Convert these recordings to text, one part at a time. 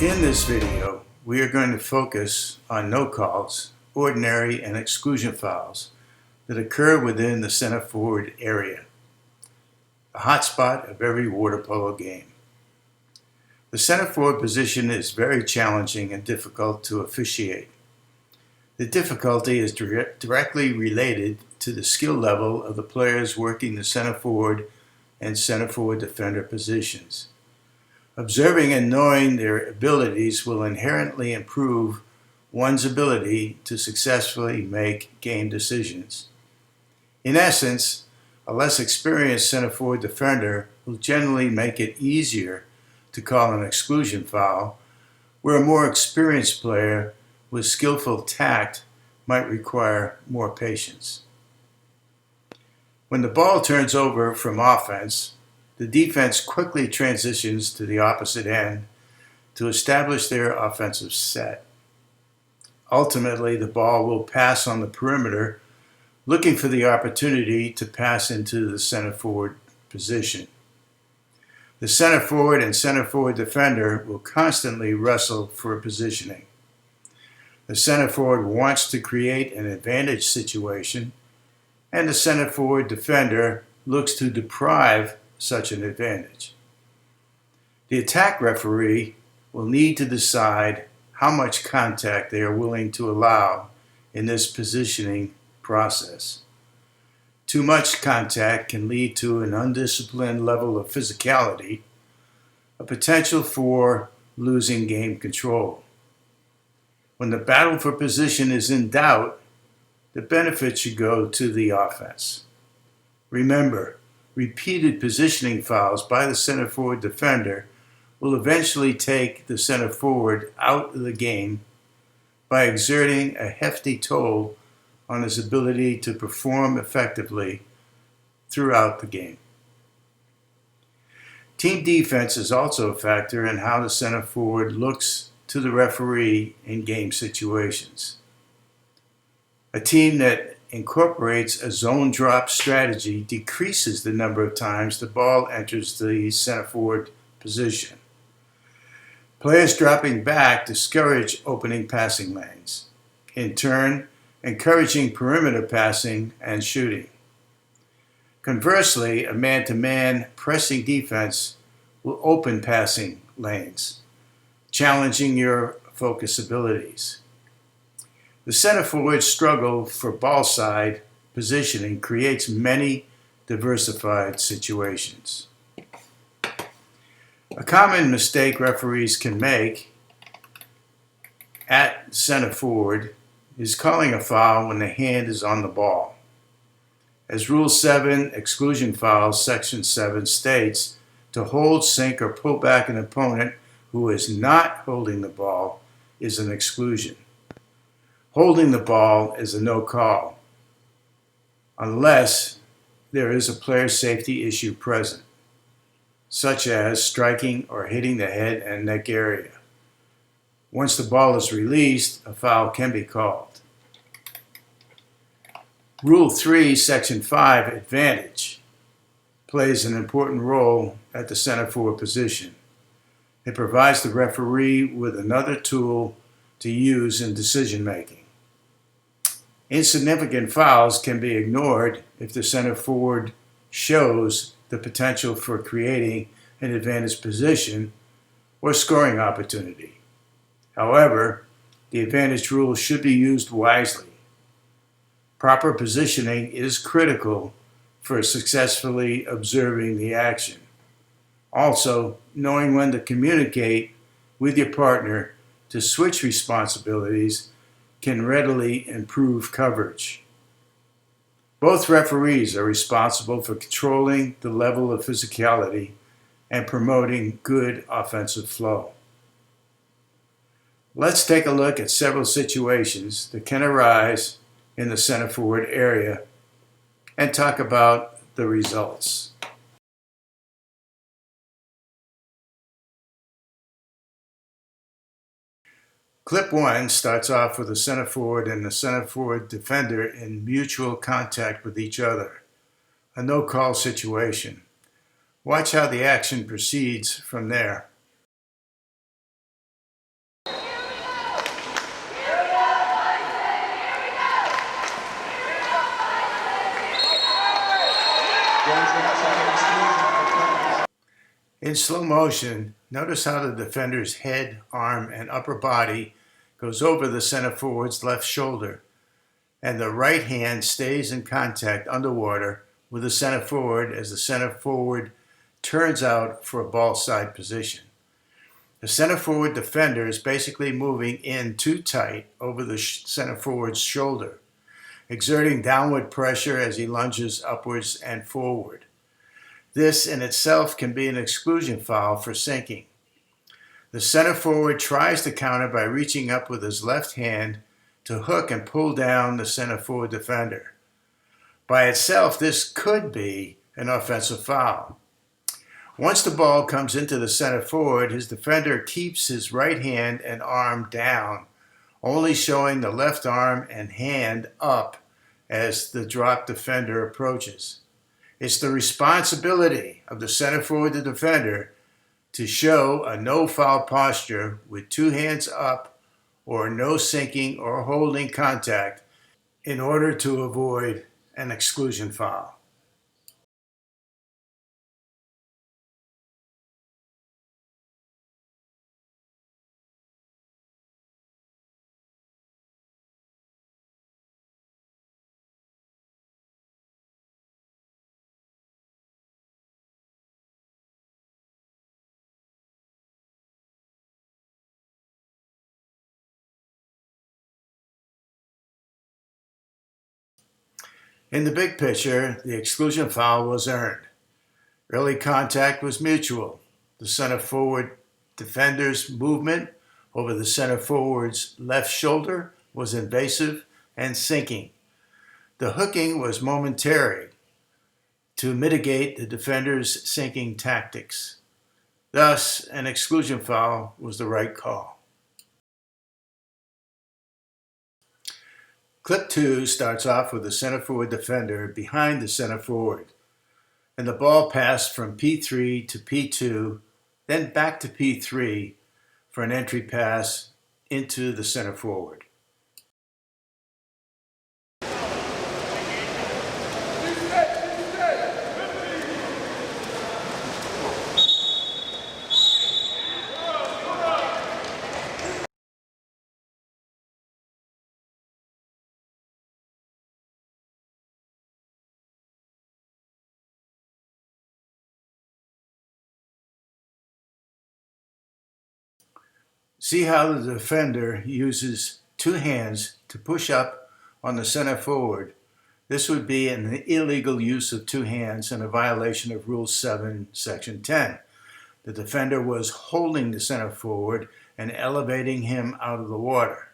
In this video, we are going to focus on no calls, ordinary and exclusion fouls that occur within the center forward area, the hotspot of every water polo game. The center forward position is very challenging and difficult to officiate. The difficulty is directly related to the skill level of the players working the center forward and center forward defender positions. Observing and knowing their abilities will inherently improve one's ability to successfully make game decisions. In essence, a less experienced center forward defender will generally make it easier to call an exclusion foul, where a more experienced player with skillful tact might require more patience. When the ball turns over from offense, the defense quickly transitions to the opposite end to establish their offensive set. Ultimately, the ball will pass on the perimeter, looking for the opportunity to pass into the center forward position. The center forward and center forward defender will constantly wrestle for positioning. The center forward wants to create an advantage situation, and the center forward defender looks to deprive such an advantage. The attack referee will need to decide how much contact they are willing to allow in this positioning process. Too much contact can lead to an undisciplined level of physicality, a potential for losing game control. When the battle for position is in doubt, the benefit should go to the offense. Remember, repeated positioning fouls by the center forward defender will eventually take the center forward out of the game by exerting a hefty toll on his ability to perform effectively throughout the game. Team defense is also a factor in how the center forward looks to the referee in game situations. A team that incorporates a zone drop strategy decreases the number of times the ball enters the center forward position. Players dropping back discourage opening passing lanes, in turn encouraging perimeter passing and shooting. Conversely, a man-to-man pressing defense will open passing lanes, challenging your focus abilities. The center forward's struggle for ball side positioning creates many diversified situations. A common mistake referees can make at center forward is calling a foul when the hand is on the ball. As Rule 7, Exclusion Fouls, Section 7 states, to hold, sink, or pull back an opponent who is not holding the ball is an exclusion. Holding the ball is a no call, unless there is a player safety issue present, such as striking or hitting the head and neck area. Once the ball is released, a foul can be called. Rule 3, Section 5, Advantage, plays an important role at the center forward position. It provides the referee with another tool to use in decision making. Insignificant fouls can be ignored if the center forward shows the potential for creating an advantage position or scoring opportunity. However, the advantage rule should be used wisely. Proper positioning is critical for successfully observing the action. Also, knowing when to communicate with your partner to switch responsibilities can readily improve coverage. Both referees are responsible for controlling the level of physicality and promoting good offensive flow. Let's take a look at several situations that can arise in the center forward area and talk about the results. Clip 1 starts off with the center forward and the center forward defender in mutual contact with each other, a no-call situation. Watch how the action proceeds from there. In slow motion, notice how the defender's head, arm, and upper body goes over the center forward's left shoulder, and the right hand stays in contact underwater with the center forward as the center forward turns out for a ball side position. The center forward defender is basically moving in too tight over the center forward's shoulder, exerting downward pressure as he lunges upwards and forward. This in itself can be an exclusion foul for sinking. The center forward tries to counter by reaching up with his left hand to hook and pull down the center forward defender. By itself, this could be an offensive foul. Once the ball comes into the center forward, his defender keeps his right hand and arm down, only showing the left arm and hand up as the drop defender approaches. It's the responsibility of the center forward, the defender, to show a no foul posture with two hands up or no sinking or holding contact in order to avoid an exclusion foul. In the big picture, the exclusion foul was earned. Early contact was mutual. The center forward defender's movement over the center forward's left shoulder was invasive and sinking. The hooking was momentary to mitigate the defender's sinking tactics. Thus, an exclusion foul was the right call. Clip 2 starts off with the center forward defender behind the center forward, and the ball passed from P3 to P2, then back to P3 for an entry pass into the center forward. See how the defender uses two hands to push up on the center forward. This would be an illegal use of two hands and a violation of Rule 7, Section 10. The defender was holding the center forward and elevating him out of the water.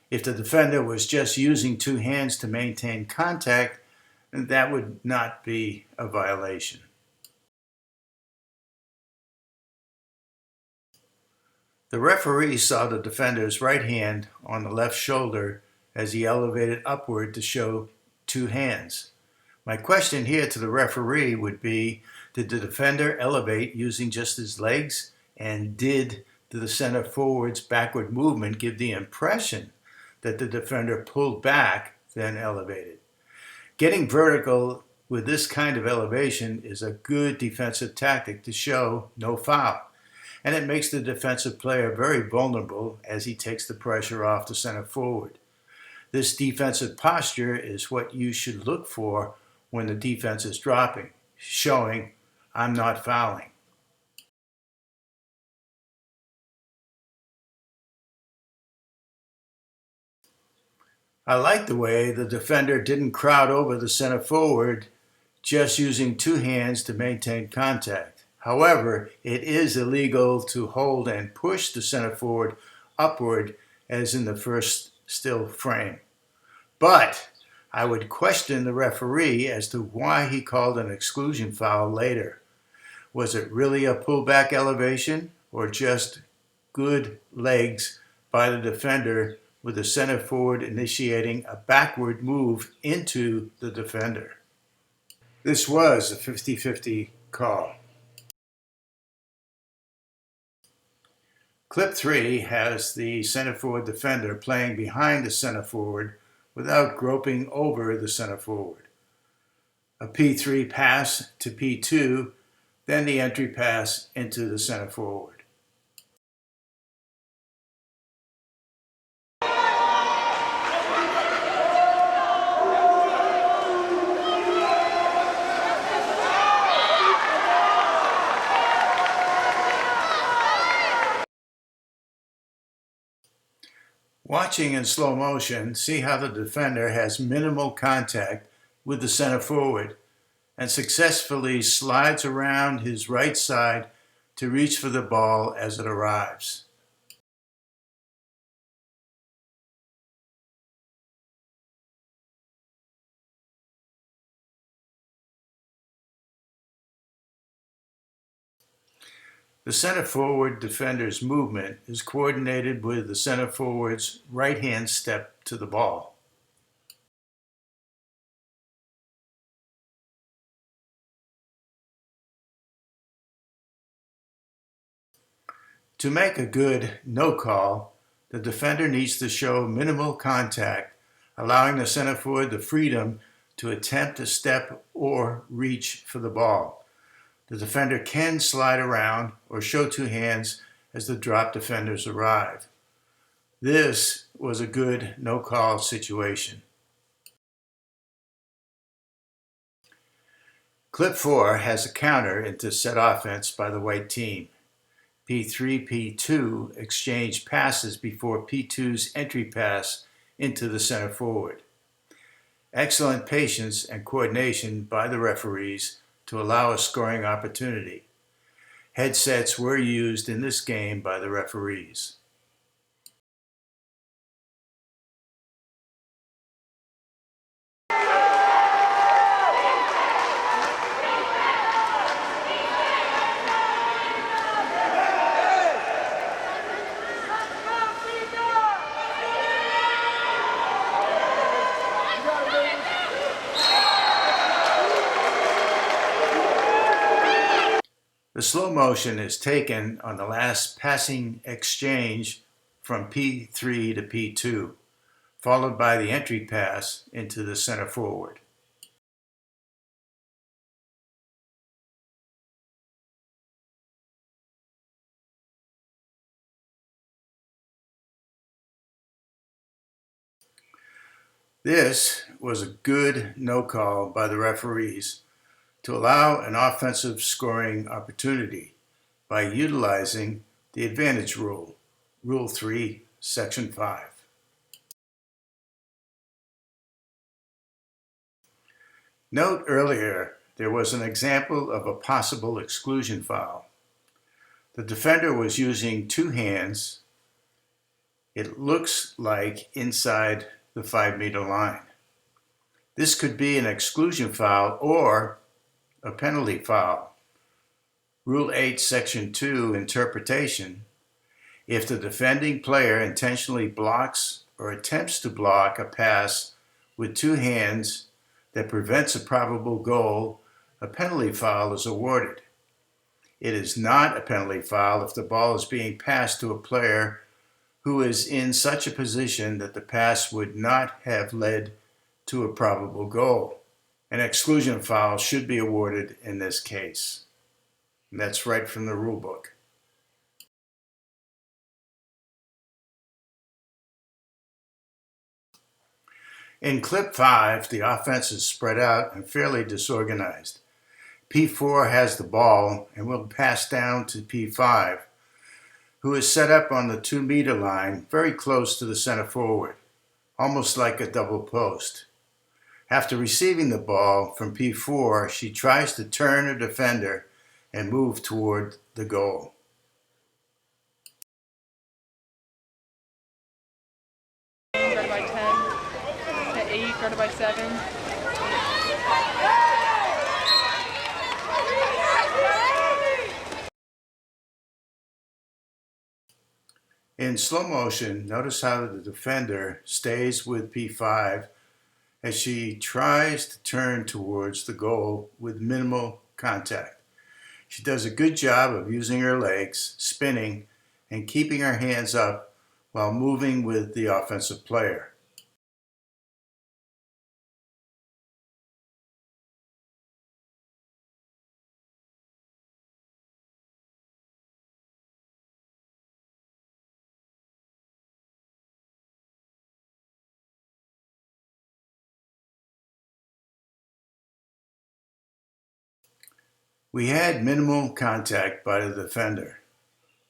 If the defender was just using two hands to maintain contact, that would not be a violation. The referee saw the defender's right hand on the left shoulder as he elevated upward to show two hands. My question here to the referee would be, did the defender elevate using just his legs? And did the center forward's backward movement give the impression that the defender pulled back, then elevated? Getting vertical with this kind of elevation is a good defensive tactic to show no foul. And it makes the defensive player very vulnerable as he takes the pressure off the center forward. This defensive posture is what you should look for when the defense is dropping, showing I'm not fouling. I like the way the defender didn't crowd over the center forward, just using two hands to maintain contact. However, it is illegal to hold and push the center forward upward as in the first still frame. But I would question the referee as to why he called an exclusion foul later. Was it really a pullback elevation or just good legs by the defender with the center forward initiating a backward move into the defender? This was a 50-50 call. Clip 3 has the center forward defender playing behind the center forward without groping over the center forward. a P3 pass to P2, then the entry pass into the center forward. Watching in slow motion, see how the defender has minimal contact with the center forward and successfully slides around his right side to reach for the ball as it arrives. The center forward defender's movement is coordinated with the center forward's right-hand step to the ball. To make a good no call, the defender needs to show minimal contact, allowing the center forward the freedom to attempt a step or reach for the ball. The defender can slide around or show two hands as the drop defenders arrive. This was a good no-call situation. Clip 4 has a counter into set offense by the white team. P3, P2 exchange passes before P2's entry pass into the center forward. Excellent patience and coordination by the referees to allow a scoring opportunity. Headsets were used in this game by the referees. The slow motion is taken on the last passing exchange from P3 to P2, followed by the entry pass into the center forward. This was a good no call by the referees to allow an offensive scoring opportunity by utilizing the advantage rule, Rule 3, Section 5. Note earlier, there was an example of a possible exclusion foul. The defender was using two hands. It looks like inside the 5-meter line. This could be an exclusion foul or a penalty foul. Rule 8, Section 2, interpretation. If the defending player intentionally blocks or attempts to block a pass with two hands that prevents a probable goal, a penalty foul is awarded. It is not a penalty foul if the ball is being passed to a player who is in such a position that the pass would not have led to a probable goal. An exclusion foul should be awarded in this case. And that's right from the rule book. In clip 5, the offense is spread out and fairly disorganized. P4 has the ball and will pass down to P5, who is set up on the 2-meter line very close to the center forward, almost like a double post. After receiving the ball from P4, she tries to turn her defender and move toward the goal. Guarded by 10, at 8, guarded by 7. In slow motion, notice how the defender stays with P5 as she tries to turn towards the goal with minimal contact. She does a good job of using her legs, spinning, and keeping her hands up while moving with the offensive player. We had minimal contact by the defender.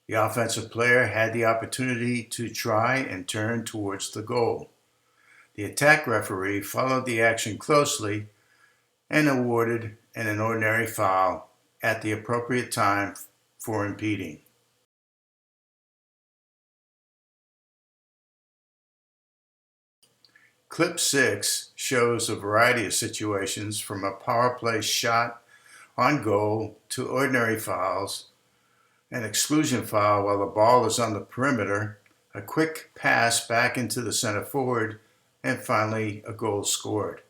The offensive player had the opportunity to try and turn towards the goal. The attack referee followed the action closely and awarded an ordinary foul at the appropriate time for impeding. Clip 6 shows a variety of situations from a power play shot on goal to ordinary fouls, an exclusion foul while the ball is on the perimeter, a quick pass back into the center forward, and finally a goal scored.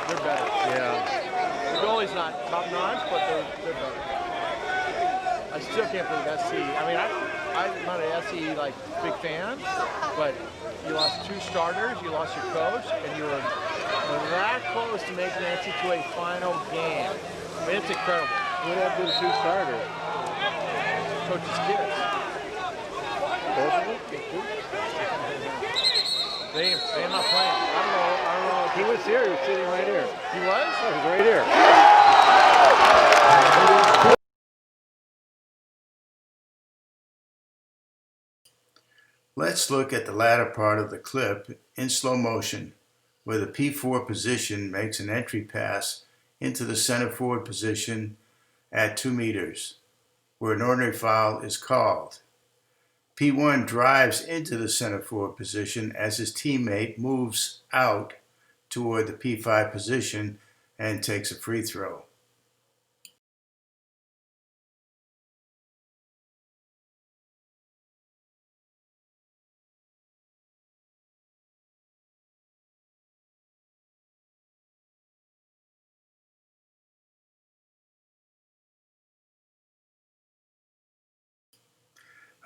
They're better. Yeah. The goalie's not top notch, but they're better. I still can't believe SC. I mean, I'm not an SC big fan, but you lost 2 starters, you lost your coach, and you were that close to making the NCAA final game. I mean, it's incredible. What happened to the 2 starters? Coach's kids. Both of them? They're not playing. I don't know. He was here. He was sitting right here. He was? Oh, he was right here. Let's look at the latter part of the clip in slow motion, where the P4 position makes an entry pass into the center forward position at 2 meters, where an ordinary foul is called. P1 drives into the center forward position as his teammate moves out toward the P5 position and takes a free throw.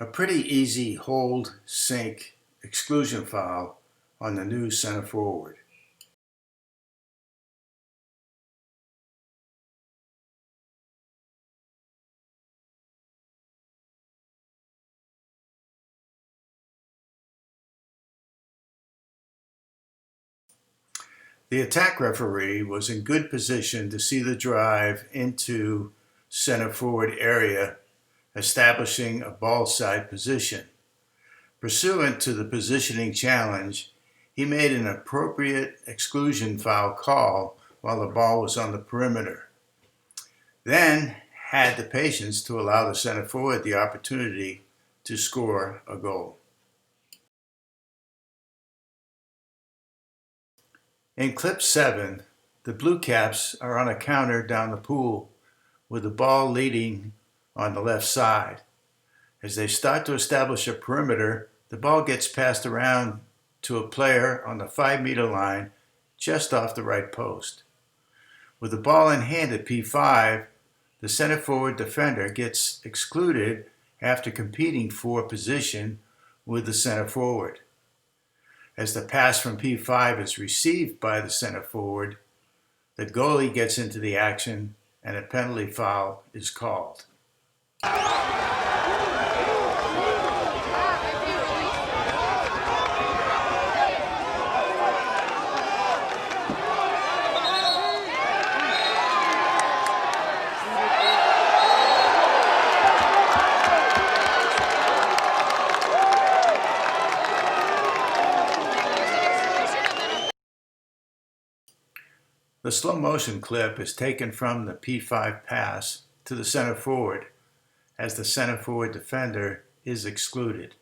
A pretty easy hold, sink, exclusion foul on the new center forward. The attack referee was in good position to see the drive into center forward area, establishing a ball side position. Pursuant to the positioning challenge, he made an appropriate exclusion foul call while the ball was on the perimeter. Then had the patience to allow the center forward the opportunity to score a goal. In clip 7, the Blue Caps are on a counter down the pool with the ball leading on the left side. As they start to establish a perimeter, the ball gets passed around to a player on the 5-meter line just off the right post. With the ball in hand at P5, the center forward defender gets excluded after competing for position with the center forward. As the pass from P5 is received by the center forward, the goalie gets into the action and a penalty foul is called. The slow motion clip is taken from the P5 pass to the center forward as the center forward defender is excluded.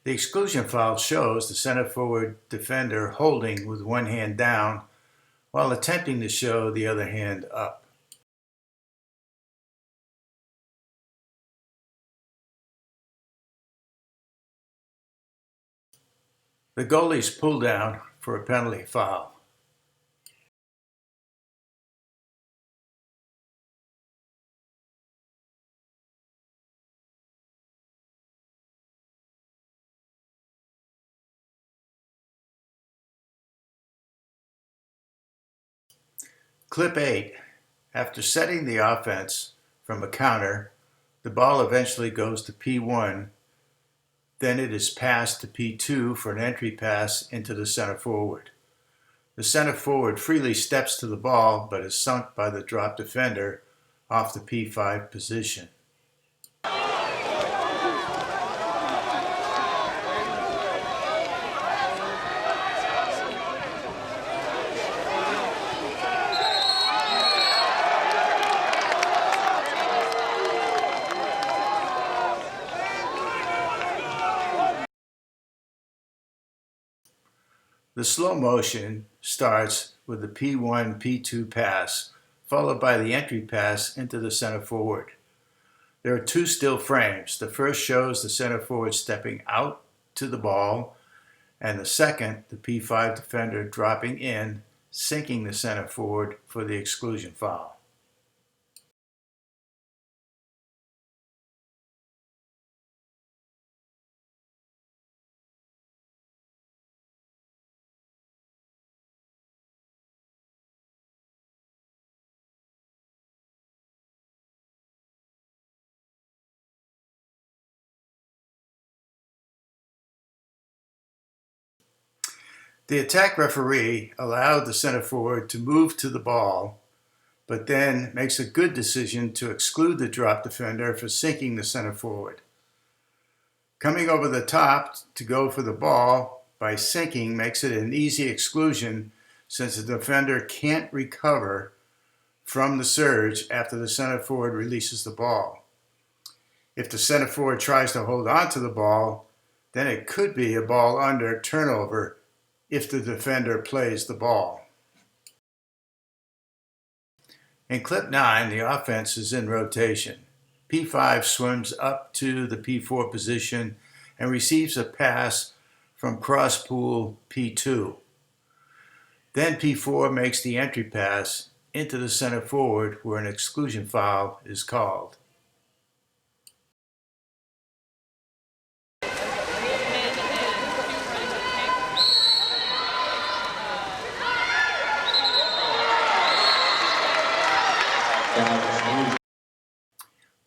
The exclusion foul shows the center forward defender holding with one hand down while attempting to show the other hand up. The goalie's pulled down for a penalty foul. Clip 8. After setting the offense from a counter The ball eventually goes to P1, then it is passed to P2 for an entry pass into the center forward. The center forward freely steps to the ball but is sunk by the drop defender off the P5 position. The slow motion starts with the P1, P2 pass, followed by the entry pass into the center forward. There are two still frames. The first shows the center forward stepping out to the ball, and the second, the P5 defender dropping in, sinking the center forward for the exclusion foul. The attack referee allowed the center forward to move to the ball, but then makes a good decision to exclude the drop defender for sinking the center forward. Coming over the top to go for the ball by sinking makes it an easy exclusion since the defender can't recover from the surge after the center forward releases the ball. If the center forward tries to hold on to the ball, then it could be a ball under turnover if the defender plays the ball. In clip 9, the offense is in rotation. P5 swims up to the P4 position and receives a pass from cross-pool P2. Then P4 makes the entry pass into the center forward where an exclusion foul is called.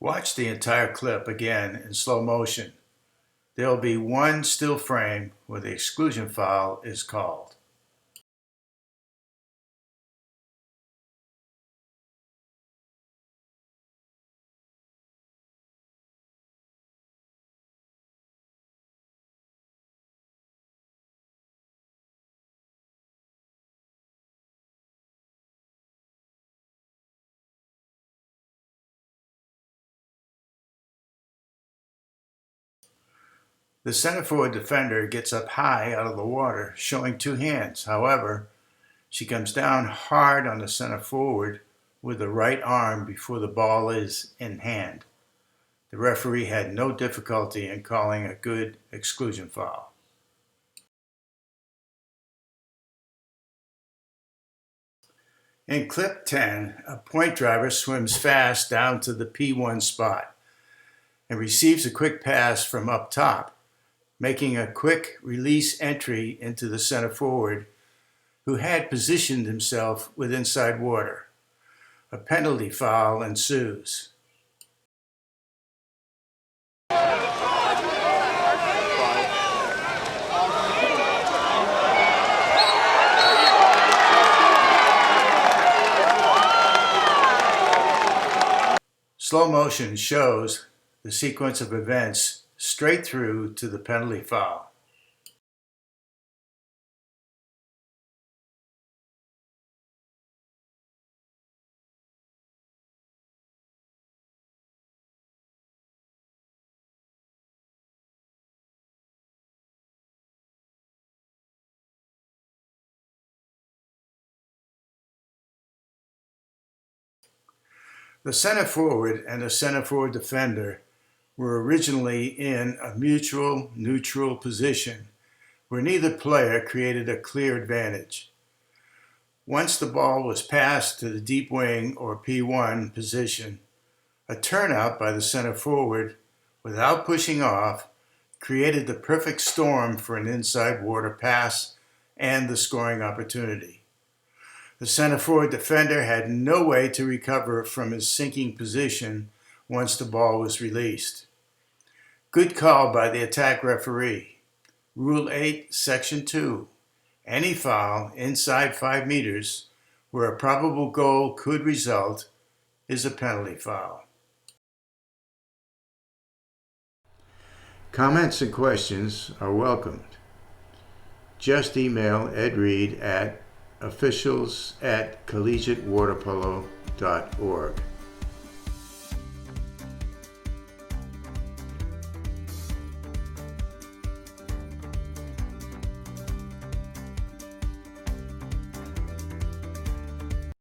Watch the entire clip again in slow motion. There will be one still frame where the exclusion foul is called. The center forward defender gets up high out of the water, showing two hands. However, she comes down hard on the center forward with the right arm before the ball is in hand. The referee had no difficulty in calling a good exclusion foul. In clip 10, a point driver swims fast down to the P1 spot and receives a quick pass from up top, making a quick release entry into the center forward, who had positioned himself with inside water. A penalty foul ensues. Slow motion shows the sequence of events straight through to the penalty foul. The center forward and the center forward defender were originally in a mutual neutral position where neither player created a clear advantage. Once the ball was passed to the deep wing or P1 position, a turnout by the center forward without pushing off created the perfect storm for an inside water pass and the scoring opportunity. The center forward defender had no way to recover from his sinking position once the ball was released. Good call by the attack referee. Rule 8, Section 2. Any foul inside 5 meters where a probable goal could result is a penalty foul. Comments and questions are welcomed. Just email Ed Reed at officials@collegiatewaterpolo.org.